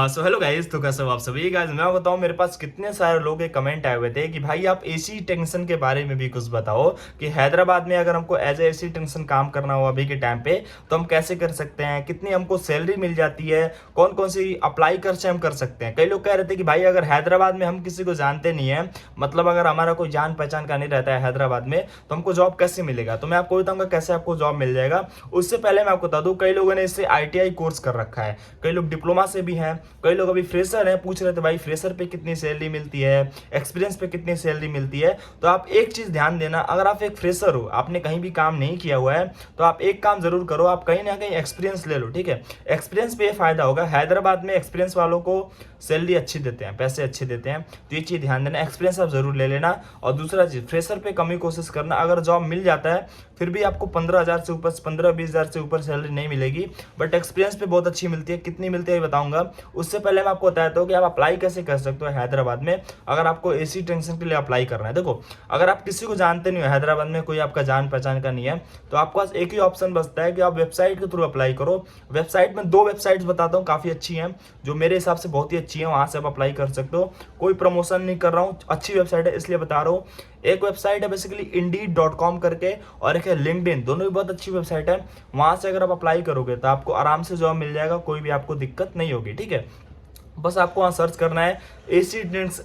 So hello guys, तो कैसे हो आप सभी गाइस। मैं बताऊं, मेरे पास कितने सारे लोग के कमेंट आए हुए थे कि भाई आप एसी टेक्नीशियन के बारे में भी कुछ बताओ कि हैदराबाद में अगर हमको एज ए एसी टेक्नीशियन काम करना हो अभी के टाइम पे तो हम कैसे कर सकते हैं, कितनी हमको सैलरी मिल जाती है, कौन कौन सी अप्लाई कर से हम कर सकते हैं। कई लोग कह रहे थे कि भाई अगर हैदराबाद में हम किसी को जानते नहीं है, मतलब अगर हमारा कोई जान पहचान का नहीं रहता है हैदराबाद में, तो हमको जॉब कैसे मिलेगा। तो मैं आपको बताऊंगा कैसे आपको जॉब मिल जाएगा। उससे पहले मैं आपको बता दूं, कई लोगों ने इससे ITI कोर्स कर रखा है, कई लोग डिप्लोमा से भी हैं, कई लोग अभी फ्रेशर हैं, पूछ रहे थे भाई फ्रेशर पे कितनी सैलरी मिलती है, एक्सपीरियंस पे कितनी सैलरी मिलती है। तो आप एक चीज ध्यान देना, अगर आप एक फ्रेशर हो, आपने कहीं भी काम नहीं किया हुआ है, तो आप एक काम जरूर करो, आप कहीं ना कहीं एक्सपीरियंस ले लो। ठीक है, एक्सपीरियंस पे ये फायदा होगा। हैदराबाद में एक्सपीरियंस वालों को सैलरी अच्छी देते हैं, पैसे अच्छे देते हैं, तो ये चीज ध्यान देना, एक्सपीरियंस आप जरूर ले लेना। और दूसरा चीज, फ्रेशर पे कम ही कोशिश करना। अगर जॉब मिल जाता है फिर भी आपको 15,000 से ऊपर, 15-20,000 से ऊपर सैलरी नहीं मिलेगी, बट एक्सपीरियंस पे बहुत अच्छी मिलती है। कितनी मिलती है ये बताऊंगा। उससे पहले मैं आपको बताता हूँ कि आप अप्लाई कैसे कर सकते हो हैदराबाद में अगर आपको एसी टेंशन के लिए अप्लाई करना है। देखो, अगर आप किसी को जानते नहीं हो, हैदराबाद में कोई आपका जान पहचान का नहीं है, तो आपके पास एक ही ऑप्शन बचता है कि आप वेबसाइट के थ्रू अप्लाई करो। वेबसाइट में 2 वेबसाइट्स बताता हूँ, काफी अच्छी हैं, जो मेरे हिसाब से बहुत ही अच्छी है, वहां से आप अप्लाई कर सकते हो। कोई प्रमोशन नहीं कर रहा हूँ, अच्छी वेबसाइट है इसलिए बता रहा हूँ। एक वेबसाइट है बेसिकली Indeed.com करके, और एक है LinkedIn, दोनों भी बहुत अच्छी वेबसाइट है। वहां से अगर आप अप्लाई करोगे तो आपको आराम से जॉब मिल जाएगा, कोई भी आपको दिक्कत नहीं होगी। ठीक है, बस आपको वहाँ सर्च करना है AC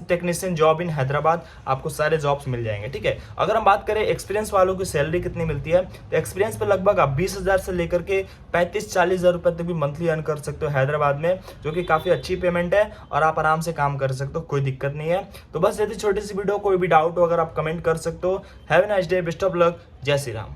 technician job in Hyderabad, आपको सारे जॉब्स मिल जाएंगे। ठीक है, अगर हम बात करें एक्सपीरियंस वालों की सैलरी कितनी मिलती है, तो एक्सपीरियंस पे लगभग आप 20,000 से लेकर के 35-40,000 रुपए तक भी मंथली अर्न कर सकते हो हैदराबाद में, जो कि काफ़ी अच्छी पेमेंट है और आप आराम से काम कर सकते हो, कोई दिक्कत नहीं है। तो बस यदि छोटी सी वीडियो, कोई भी डाउट हो अगर आप कमेंट कर सकते हो। Have a nice day, best of luck, जय श्री राम।